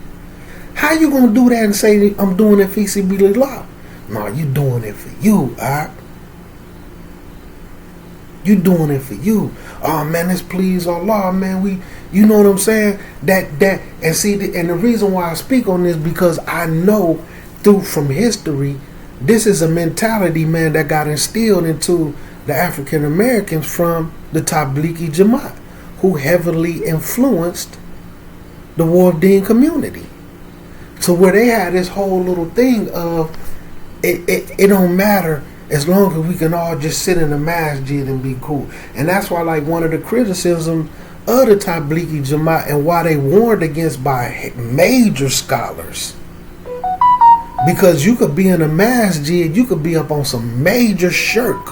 How you gonna do that and say, I'm doing it Fisi-Billah? No, you doing it for you, alright? You doing it for you. Oh man, this please Allah, man. You know what I'm saying? And see, and the reason why I speak on this, because I know from history, this is a mentality, man, that got instilled into the African Americans from the Tablighi Jamaat, who heavily influenced the War of Deen community. So where they had this whole little thing of it don't matter as long as we can all just sit in the masjid and be cool. And that's why, like, one of the criticisms of the Tablighi Jamaat and why they warned against by major scholars, because you could be in a masjid, you could be up on some major shirk.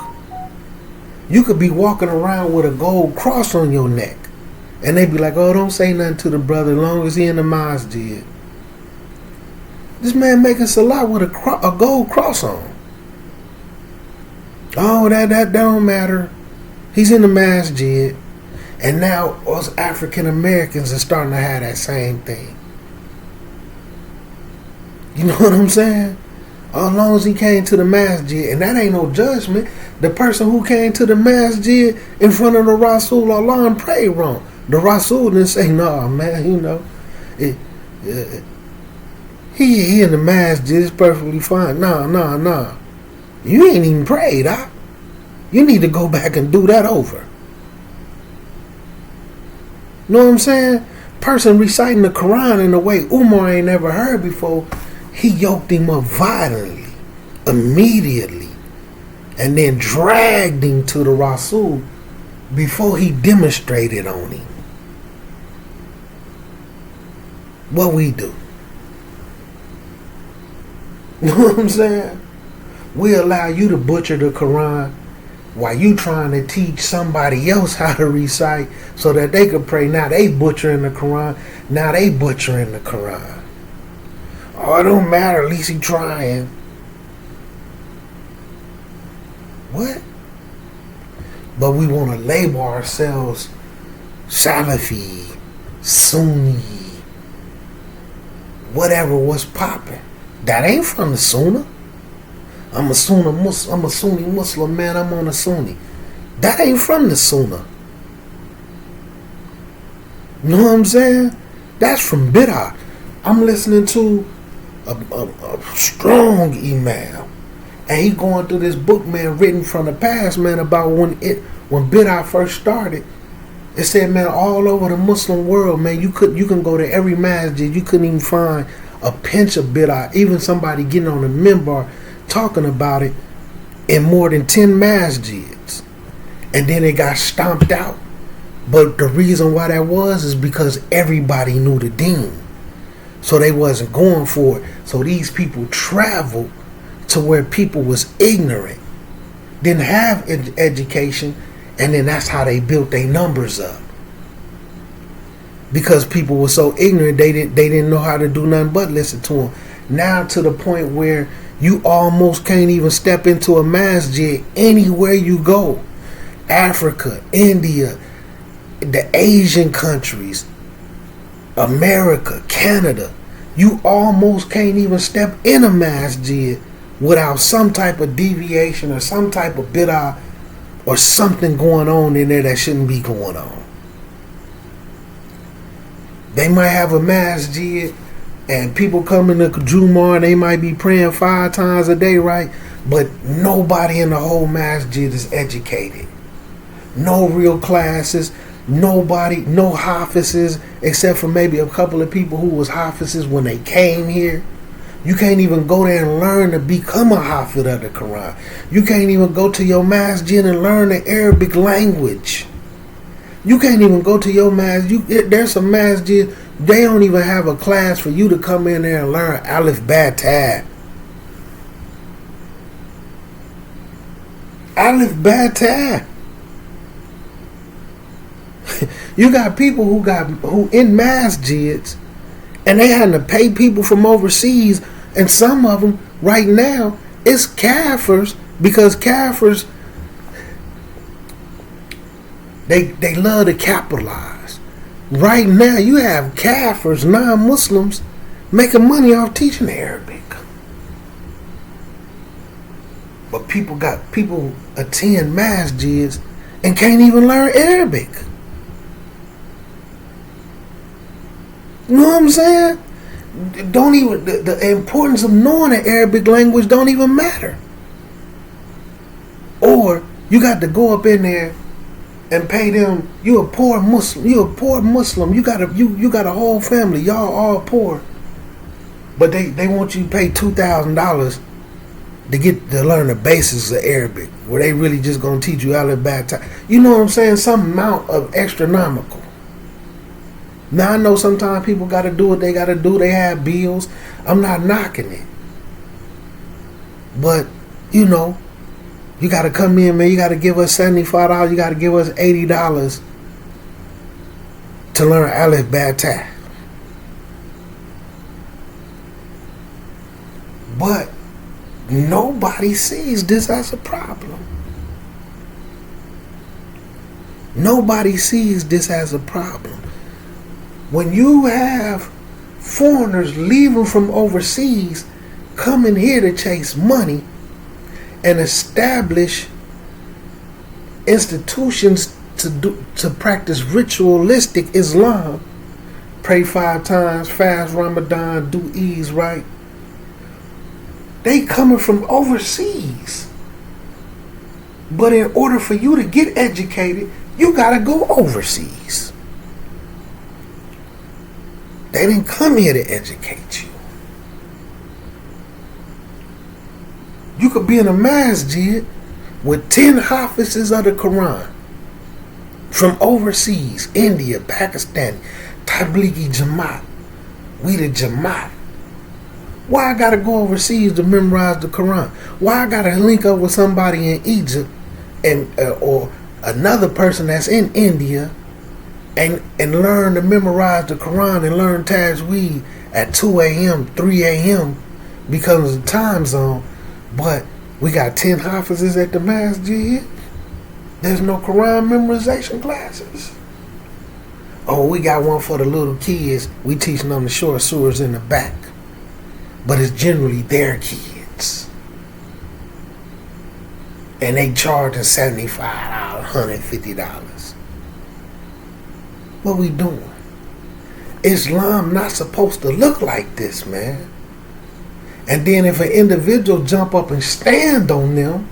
You could be walking around with a gold cross on your neck. And they be like, oh, don't say nothing to the brother as long as he in the masjid. This man making salat with a gold cross on. Oh, that don't matter. He's in the masjid. And now us African Americans are starting to have that same thing. You know what I'm saying? As long as he came to the masjid, and that ain't no judgment. The person who came to the masjid in front of the Rasul Allah and prayed wrong. The Rasul didn't say, nah, man, you know, he in the masjid is perfectly fine. Nah. You ain't even prayed, huh? You need to go back and do that over. Know what I'm saying? Person reciting the Quran in a way Umar ain't never heard before. He yoked him up violently, immediately, and then dragged him to the Rasul before he demonstrated on him. What we do? You know what I'm saying? We allow you to butcher the Quran while you trying to teach somebody else how to recite so that they can pray. Now they butchering the Quran. Now they butchering the Quran. Oh, it don't matter. At least he trying. What? But we want to label ourselves Salafi, Sunni, whatever was popping. That ain't from the Sunnah. I'm a Sunni Muslim, man. I'm on a Sunni. That ain't from the Sunnah. You know what I'm saying? That's from Bid'ah. I'm listening to a strong imam, and he going through this book, man, written from the past, man, about when Bid'ah first started. It said, man, all over the Muslim world, man, you can go to every masjid, you couldn't even find a pinch of Bid'ah, even somebody getting on the minbar talking about it in more than 10 masjids. and then it got stomped out. But the reason why that was is because everybody knew the Deen. So they wasn't going for it. So these people traveled to where people was ignorant, didn't have education, and then that's how they built their numbers up. Because people were so ignorant, they didn't know how to do nothing but listen to them. Now to the point where you almost can't even step into a masjid anywhere you go. Africa, India, the Asian countries, America, Canada, you almost can't even step in a masjid without some type of deviation or some type of bid'ah or something going on in there that shouldn't be going on. They might have a masjid and people come in the Jumu'ah and they might be praying 5 times a day, right? But nobody in the whole masjid is educated. No real classes. Nobody, no hafizes, except for maybe a couple of people who was hafizes when they came here. You can't even go there and learn to become a hafiz of the Quran. You can't even go to your masjid and learn the Arabic language. You can't even go to your masjid. There's some masjid, they don't even have a class for you to come in there and learn Alif Ba Ta. Alif Ba Ta. You got people who in masjids, and they having to pay people from overseas, and some of them right now it's kafirs, because kafirs they love to capitalize. Right now you have kafirs, non-Muslims, making money off teaching Arabic. But people attend masjids and can't even learn Arabic. You know what I'm saying? Don't even the importance of knowing the Arabic language don't even matter. Or you got to go up in there and pay them. You a poor Muslim. You got a whole family. Y'all all poor, but they want you to pay $2,000 to learn the basics of Arabic, where they really just gonna teach you Alif Ba Ta. You know what I'm saying? Some amount of astronomical. Now I know sometimes people got to do what they got to do. They have bills. I'm not knocking it. But, you know, you got to come in, man. You got to give us $75. You got to give us $80 to learn Alif Ba Ta. But nobody sees this as a problem. Nobody sees this as a problem. When you have foreigners leaving from overseas, coming here to chase money and establish institutions to practice ritualistic Islam, pray 5 times, fast Ramadan, do Eid, right? They coming from overseas. But in order for you to get educated, you gotta go overseas. They didn't come here to educate you. You could be in a masjid with 10 hafizes of the Quran from overseas, India, Pakistan, Tablighi Jamaat. We the Jamaat. Why I gotta go overseas to memorize the Quran? Why I gotta link up with somebody in Egypt and or another person that's in India and learn to memorize the Quran and learn Tajweed at 2 a.m., 3 a.m. because of the time zone, but we got 10 hafizes at the masjid? There's no Quran memorization classes. Oh, we got one for the little kids. We teaching them the short surahs in the back. But it's generally their kids. And they charging $75, $150. What we doing? Islam not supposed to look like this, man. And then if an individual jump up and stand on them,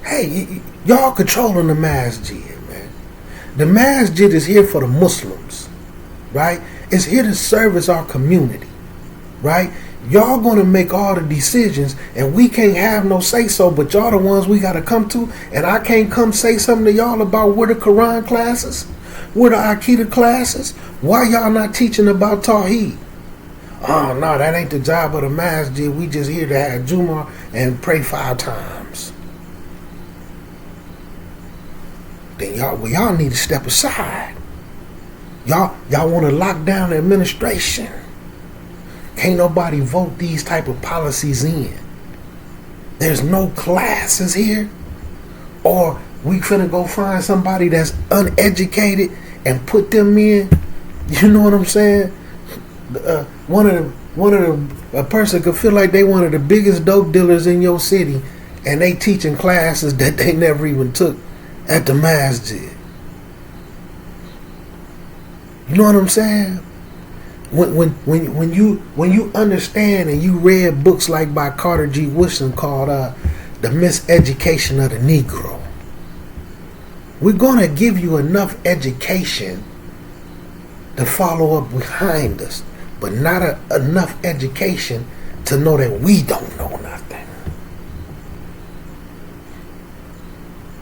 hey, y'all controlling the masjid, man. The masjid is here for the Muslims, right? It's here to service our community, right? Y'all gonna make all the decisions, and we can't have no say so. But y'all the ones we gotta come to, and I can't come say something to y'all about where the Quran classes, where the Akida classes. Why y'all not teaching about Tawheed? Oh no, that ain't the job of the masjid. We just here to have Jumu'ah and pray 5 times. Then y'all need to step aside. Y'all want to lock down the administration. Can't nobody vote these type of policies in. There's no classes here. Or we finna go find somebody that's uneducated and put them in. You know what I'm saying? A person could feel like they one of the biggest dope dealers in your city, and they teaching classes that they never even took at the masjid. You know what I'm saying? When you understand and you read books like by Carter G. Woodson called The Miseducation of the Negro, we're gonna give you enough education to follow up behind us, but not enough education to know that we don't know nothing.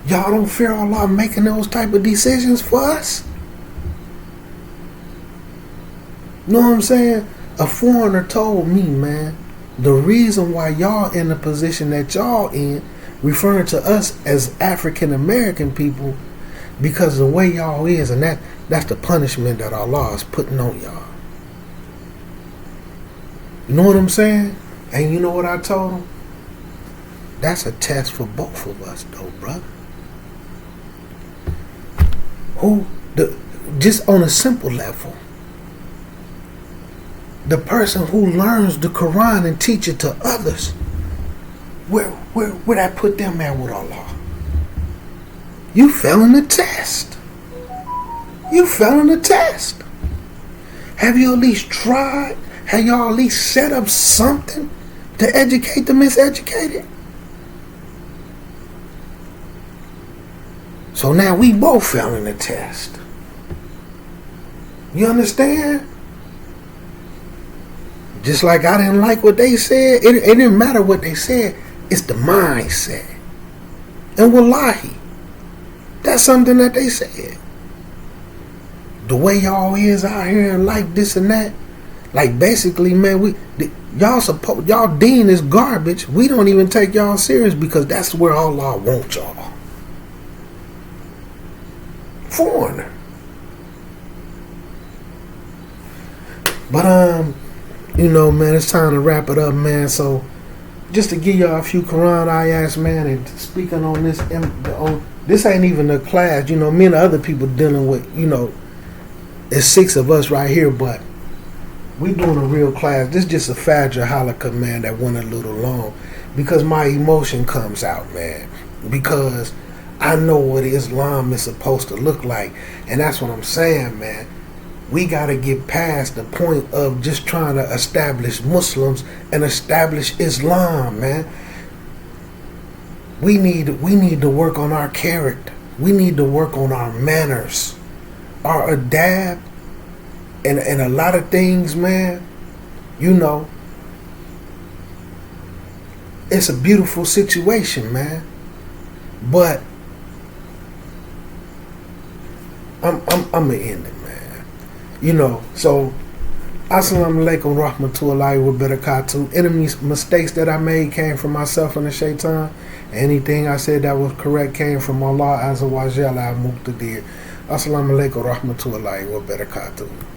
Y'all don't fear Allah making those type of decisions for us? You know what I'm saying? A foreigner told me, man, the reason why y'all in the position that y'all in, referring to us as African American people, because of the way y'all is, and that's the punishment that Allah is putting on y'all. You know what I'm saying? And you know what I told him? That's a test for both of us, though, brother. Just on a simple level, the person who learns the Quran and teach it to others, where that put them at with Allah? You failing the test. You failing the test. Have you at least tried? Have y'all at least set up something to educate the miseducated? So now we both failing the test. You understand? Just like I didn't like what they said, it didn't matter what they said. It's the mindset. And wallahi, that's something that they said. The way y'all is out here and like this and that, like basically, man, y'all Deen is garbage. We don't even take y'all serious because that's where Allah wants y'all. Foreigner. But you know, man, it's time to wrap it up, man. So just to give y'all a few Quran ayats, man, and speaking on this ain't even a class. You know, me and the other people dealing with, you know, it's 6 of us right here, but we doing a real class. This is just a Fajr halakha, man, that went a little long because my emotion comes out, man, because I know what Islam is supposed to look like, and that's what I'm saying, man. We got to get past the point of just trying to establish Muslims and establish Islam, man. We need to work on our character. We need to work on our manners, our adab, and a lot of things, man. You know, it's a beautiful situation, man. But I'm gonna end it, man. You know, so Assalamu alaikum rahmatullahi wa barakatuh. Any mistakes that I made came from myself and the shaitan. Anything I said that was correct came from Allah Azza wa Jalla al-Muqtadir. Assalamu alaikum rahmatullahi wa barakatuh.